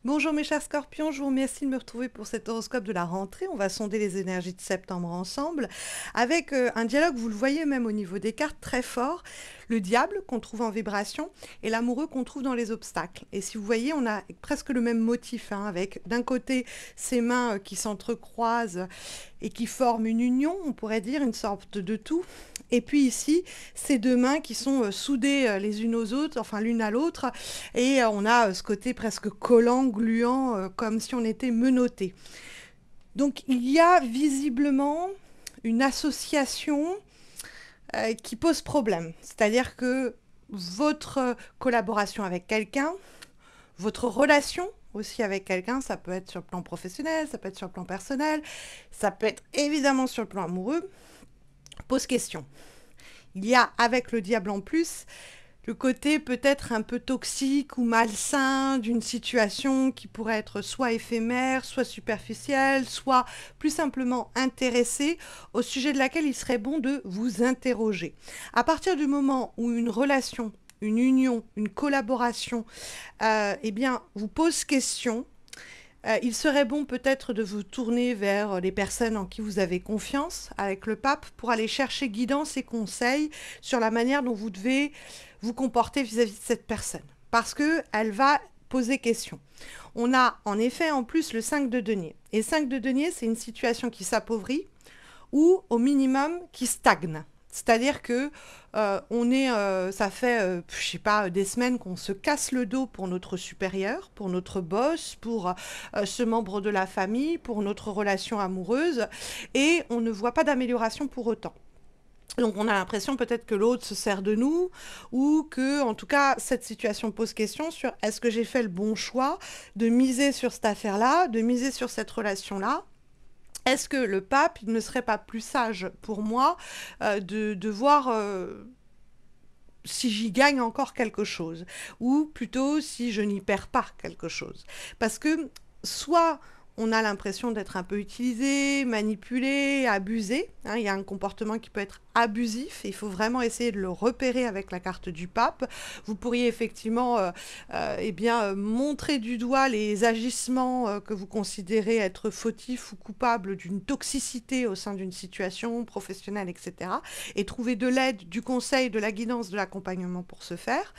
Bonjour mes chers scorpions, je vous remercie de me retrouver pour cet horoscope de la rentrée. On va sonder les énergies de septembre ensemble avec un dialogue, vous le voyez même au niveau des cartes, très fort. Le diable qu'on trouve en vibration et l'amoureux qu'on trouve dans les obstacles. Et si vous voyez, on a presque le même motif, hein, avec d'un côté ces mains qui s'entrecroisent et qui forment une union, on pourrait dire, une sorte de tout. Et puis ici, ces deux mains qui sont soudées les unes aux autres, enfin l'une à l'autre, et on a ce côté presque collant, gluant, comme si on était menotté. Donc il y a visiblement une association qui pose problème. C'est-à-dire que votre collaboration avec quelqu'un, votre relation aussi avec quelqu'un, ça peut être sur le plan professionnel, ça peut être sur le plan personnel, ça peut être évidemment sur le plan amoureux, pose question. Il y a avec le diable en plus le côté peut-être un peu toxique ou malsain d'une situation qui pourrait être soit éphémère, soit superficielle, soit plus simplement intéressée, au sujet de laquelle il serait bon de vous interroger. À partir du moment où une relation, une union, une collaboration, eh bien, vous pose question, il serait bon peut-être de vous tourner vers les personnes en qui vous avez confiance, avec le pape, pour aller chercher guidance et conseils sur la manière dont vous devez vous comporter vis-à-vis de cette personne. Parce qu'elle va poser question. On a en effet en plus le 5 de denier. Et 5 de denier, c'est une situation qui s'appauvrit ou au minimum qui stagne. C'est-à-dire que ça fait, je sais pas, des semaines qu'on se casse le dos pour notre supérieur, pour notre boss, pour ce membre de la famille, pour notre relation amoureuse, et on ne voit pas d'amélioration pour autant. Donc on a l'impression peut-être que l'autre se sert de nous ou que, en tout cas, cette situation pose question sur est-ce que j'ai fait le bon choix de miser sur cette affaire-là, de miser sur cette relation-là. Est-ce que le pape ne serait pas plus sage pour moi de voir si j'y gagne encore quelque chose ou plutôt si je n'y perds pas quelque chose? Parce que soit on a l'impression d'être un peu utilisé, manipulé, abusé, hein, il y a un comportement qui peut être abusif, et il faut vraiment essayer de le repérer avec la carte du pape. Vous pourriez effectivement eh bien, montrer du doigt les agissements que vous considérez être fautifs ou coupables d'une toxicité au sein d'une situation professionnelle, etc. Et trouver de l'aide, du conseil, de la guidance, de l'accompagnement pour ce faire.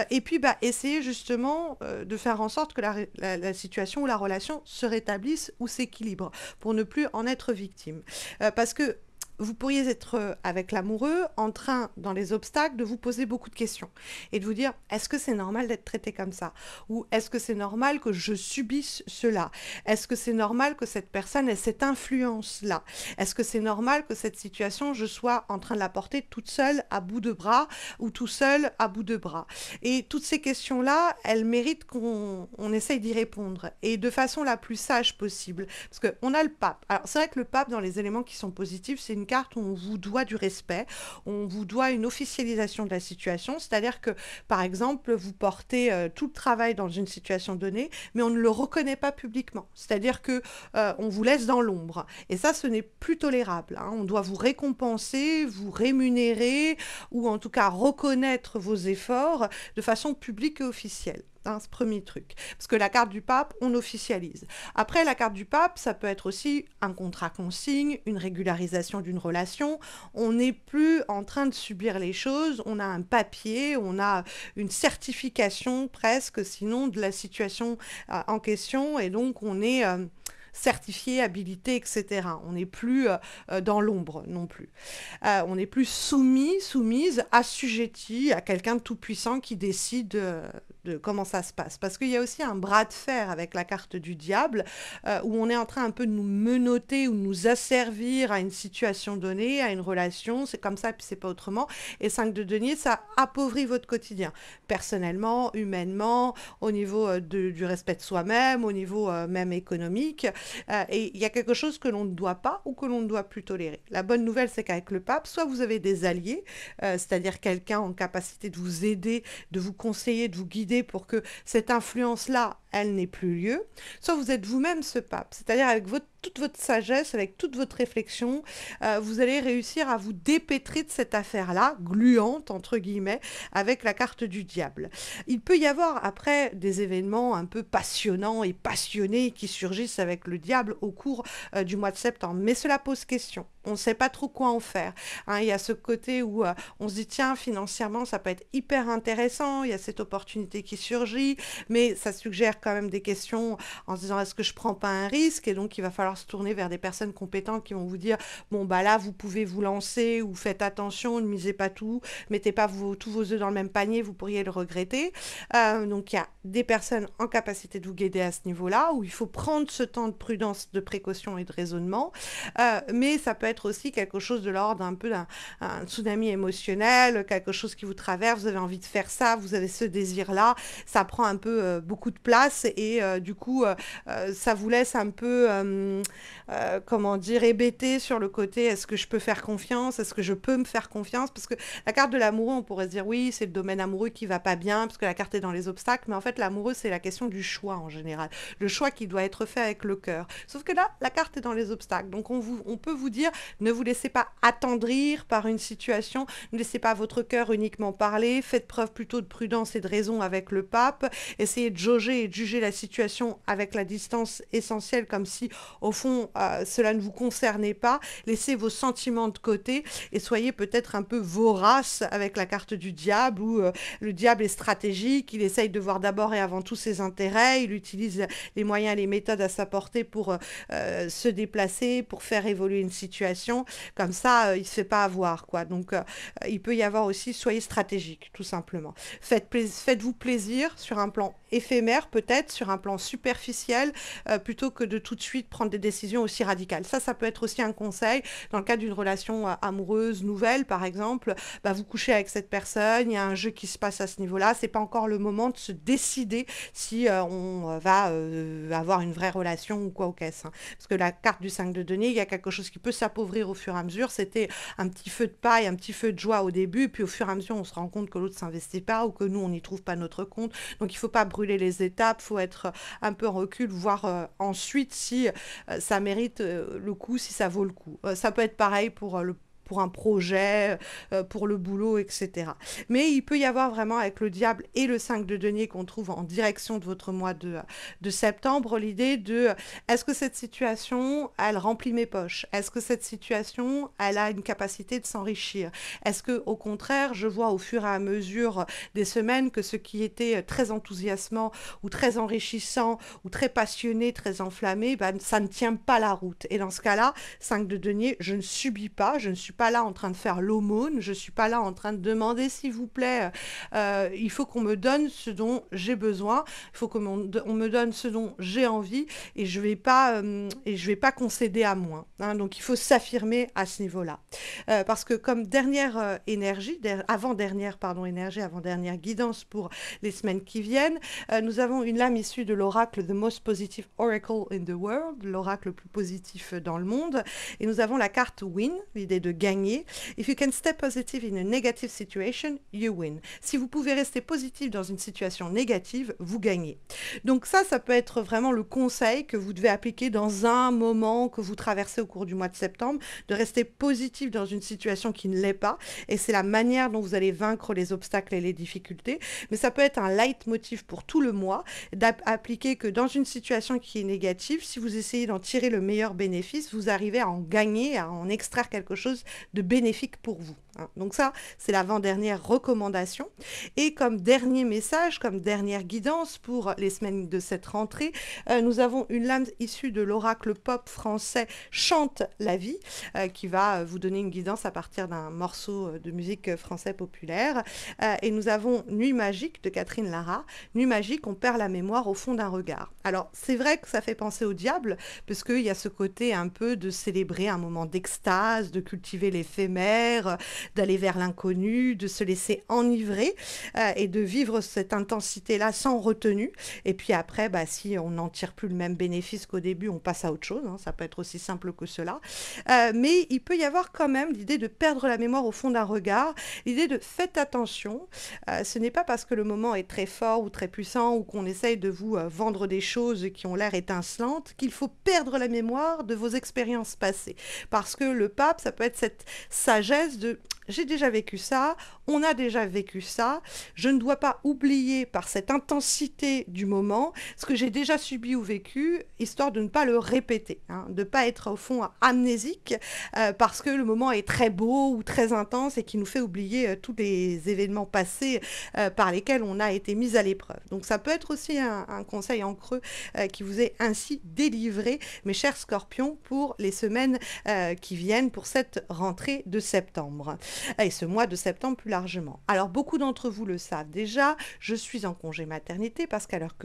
Et puis, essayer justement de faire en sorte que la situation ou la relation se rétablisse ou s'équilibre pour ne plus en être victime. Parce que vous pourriez être avec l'amoureux en train, dans les obstacles, de vous poser beaucoup de questions et de vous dire, est-ce que c'est normal d'être traité comme ça? Ou est-ce que c'est normal que je subisse cela? Est-ce que c'est normal que cette personne ait cette influence-là? Est-ce que c'est normal que cette situation, je sois en train de la porter toute seule à bout de bras ou tout seul à bout de bras? Et toutes ces questions-là, elles méritent qu'on essaye d'y répondre et de façon la plus sage possible. Parce qu'on a le pape. Alors c'est vrai que le pape, dans les éléments qui sont positifs, c'est une carte où on vous doit du respect, on vous doit une officialisation de la situation, c'est-à-dire que, par exemple, vous portez tout le travail dans une situation donnée, mais on ne le reconnaît pas publiquement. C'est-à-dire que on vous laisse dans l'ombre. Et ça, ce n'est plus tolérable, hein. On doit vous récompenser, vous rémunérer, ou en tout cas reconnaître vos efforts de façon publique et officielle. Hein, ce premier truc. Parce que la carte du pape, on officialise. Après, la carte du pape, ça peut être aussi un contrat qu'on signe, une régularisation d'une relation. On n'est plus en train de subir les choses, on a un papier, on a une certification presque, sinon, de la situation en question, et donc on est certifié, habilité, etc. On n'est plus dans l'ombre non plus. On n'est plus soumis, soumise, assujetti à quelqu'un de tout puissant qui décide de comment ça se passe. Parce qu'il y a aussi un bras de fer avec la carte du diable, où on est en train un peu de nous menotter ou de nous asservir à une situation donnée, à une relation, c'est comme ça, puis c'est pas autrement. Et 5 de denier, ça appauvrit votre quotidien, personnellement, humainement, au niveau du respect de soi-même, au niveau même économique. Et il y a quelque chose que l'on ne doit pas ou que l'on ne doit plus tolérer. La bonne nouvelle, c'est qu'avec le pape, soit vous avez des alliés, c'est-à-dire quelqu'un en capacité de vous aider, de vous conseiller, de vous guider pour que cette influence-là, elle n'ait plus lieu, soit vous êtes vous-même ce pape, c'est-à-dire avec toute votre sagesse, avec toute votre réflexion, vous allez réussir à vous dépêtrer de cette affaire-là, gluante, entre guillemets, avec la carte du diable. Il peut y avoir après des événements un peu passionnants et passionnés qui surgissent avec le diable au cours du mois de septembre, mais cela pose question. On ne sait pas trop quoi en faire. Hein, il y a ce côté où on se dit, tiens, financièrement, ça peut être hyper intéressant, il y a cette opportunité qui surgit, mais ça suggère quand même des questions en se disant, est-ce que je prends pas un risque? Et donc, il va falloir se tourner vers des personnes compétentes qui vont vous dire, bon, bah là, vous pouvez vous lancer ou faites attention, ne misez pas tout, mettez pas tous vos œufs dans le même panier, vous pourriez le regretter. Donc, il y a des personnes en capacité de vous guider à ce niveau-là, où il faut prendre ce temps de prudence, de précaution et de raisonnement, mais ça peut être aussi quelque chose de l'ordre un peu d'un tsunami émotionnel, quelque chose qui vous traverse, vous avez envie de faire ça, vous avez ce désir-là, ça prend un peu beaucoup de place et du coup, ça vous laisse un peu, comment dire, hébété sur le côté, est-ce que je peux faire confiance, est-ce que je peux me faire confiance, parce que la carte de l'amoureux, on pourrait se dire, oui, c'est le domaine amoureux qui va pas bien, parce que la carte est dans les obstacles, mais en fait, l'amoureux, c'est la question du choix en général, le choix qui doit être fait avec le cœur. Sauf que là, la carte est dans les obstacles, donc on peut vous dire, ne vous laissez pas attendrir par une situation, ne laissez pas votre cœur uniquement parler, faites preuve plutôt de prudence et de raison avec le pape, essayez de jauger et de juger la situation avec la distance essentielle, comme si, au fond, cela ne vous concernait pas, laissez vos sentiments de côté et soyez peut-être un peu vorace avec la carte du diable, où le diable est stratégique, il essaye de voir d'abord et avant tout ses intérêts, il utilise les moyens et les méthodes à sa portée pour se déplacer, pour faire évoluer une situation. Comme ça, il ne se fait pas avoir, quoi. Donc, il peut y avoir aussi, soyez stratégique, tout simplement. Faites-vous plaisir sur un plan éphémère, peut-être, sur un plan superficiel, plutôt que de tout de suite prendre des décisions aussi radicales. Ça peut être aussi un conseil. Dans le cadre d'une relation amoureuse nouvelle, par exemple, bah, vous couchez avec cette personne, il y a un jeu qui se passe à ce niveau-là, c'est pas encore le moment de se décider si on va avoir une vraie relation ou quoi au caisse. Hein. Parce que la carte du 5 de denier, il y a quelque chose qui peut s'appauvrir au fur et à mesure. C'était un petit feu de paille, un petit feu de joie au début, puis au fur et à mesure, on se rend compte que l'autre s'investit pas ou que nous, on n'y trouve pas notre compte. Donc, il faut pas brûler les étapes, il faut être un peu en recul, voir ensuite si ça mérite le coup, si ça vaut le coup. Ça peut être pareil pour un projet, pour le boulot, etc. Mais il peut y avoir vraiment avec le diable et le 5 de denier qu'on trouve en direction de votre mois de septembre, l'idée de est-ce que cette situation, elle remplit mes poches? Est-ce que cette situation, elle a une capacité de s'enrichir? Est-ce que au contraire, je vois au fur et à mesure des semaines que ce qui était très enthousiasmant ou très enrichissant ou très passionné, très enflammé, ben, ça ne tient pas la route. Et dans ce cas-là, 5 de denier, je ne subis pas, je ne suis pas là en train de faire l'aumône, je suis pas là en train de demander s'il vous plaît, il faut qu'on me donne ce dont j'ai besoin, il faut qu'on me donne ce dont j'ai envie et je vais pas concéder à moins. Hein, donc il faut s'affirmer à ce niveau-là. Parce que comme dernière énergie, avant-dernière guidance pour les semaines qui viennent, nous avons une lame issue de l'oracle The Most Positive Oracle in the World, l'oracle le plus positif dans le monde, et nous avons la carte Win, l'idée de gagner. If you can stay positive in a negative situation, you win. Si vous pouvez rester positif dans une situation négative, vous gagnez. Donc ça peut être vraiment le conseil que vous devez appliquer dans un moment que vous traversez au cours du mois de septembre, de rester positif dans une situation qui ne l'est pas. Et c'est la manière dont vous allez vaincre les obstacles et les difficultés. Mais ça peut être un leitmotiv pour tout le mois, d'appliquer que dans une situation qui est négative, si vous essayez d'en tirer le meilleur bénéfice, vous arrivez à en gagner, à en extraire quelque chose de bénéfique pour vous. Hein. Donc ça, c'est l'avant-dernière recommandation. Et comme dernier message, comme dernière guidance pour les semaines de cette rentrée, nous avons une lame issue de l'oracle pop français Chante la vie, qui va vous donner une guidance à partir d'un morceau de musique français populaire. Et nous avons Nuit magique de Catherine Lara. Nuit magique, on perd la mémoire au fond d'un regard. Alors, c'est vrai que ça fait penser au diable, parce qu'il y a ce côté un peu de célébrer un moment d'extase, de cultiver l'éphémère, d'aller vers l'inconnu, de se laisser enivrer et de vivre cette intensité-là sans retenue. Et puis après, bah, si on n'en tire plus le même bénéfice qu'au début, on passe à autre chose, hein, ça peut être aussi simple que cela. Mais il peut y avoir quand même l'idée de perdre la mémoire au fond d'un regard, l'idée de faites attention, ce n'est pas parce que le moment est très fort ou très puissant ou qu'on essaye de vous vendre des choses qui ont l'air étincelantes qu'il faut perdre la mémoire de vos expériences passées. Parce que le pape, ça peut être cette sagesse de j'ai déjà vécu ça, on a déjà vécu ça, je ne dois pas oublier par cette intensité du moment ce que j'ai déjà subi ou vécu, histoire de ne pas le répéter, hein, de ne pas être au fond amnésique parce que le moment est très beau ou très intense et qui nous fait oublier tous les événements passés par lesquels on a été mis à l'épreuve. Donc ça peut être aussi un conseil en creux qui vous est ainsi délivré, mes chers scorpions, pour les semaines qui viennent, pour cette rentrée de septembre. Et ce mois de septembre plus largement. Alors beaucoup d'entre vous le savent déjà, je suis en congé maternité parce qu'à l'heure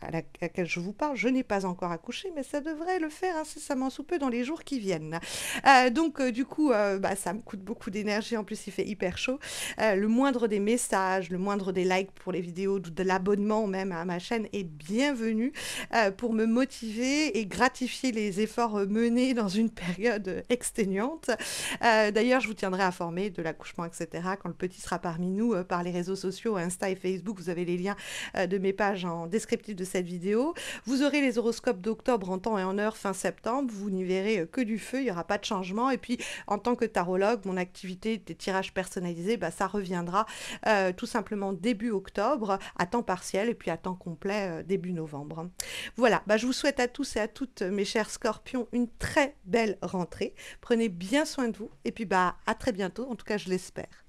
à laquelle je vous parle, je n'ai pas encore accouché, mais ça devrait le faire incessamment sous peu dans les jours qui viennent. Donc du coup, bah, ça me coûte beaucoup d'énergie, en plus il fait hyper chaud. Le moindre des messages, le moindre des likes pour les vidéos, de l'abonnement même à ma chaîne est bienvenu pour me motiver et gratifier les efforts menés dans une période exténuante. D'ailleurs, je vous tiendrai informé de l'accouchement, etc. Quand le petit sera parmi nous par les réseaux sociaux, Insta et Facebook. Vous avez les liens de mes pages en descriptif de cette vidéo. Vous aurez les horoscopes d'octobre en temps et en heure fin septembre. Vous n'y verrez que du feu, il n'y aura pas de changement. Et puis, en tant que tarologue, mon activité des tirages personnalisés, bah, ça reviendra tout simplement début octobre, à temps partiel, et puis à temps complet début novembre. Voilà, bah, je vous souhaite à tous et à toutes, mes chers scorpions, une très belle rentrée. Prenez bien soin de vous, et puis bah, à très bientôt, en tout cas je l'espère.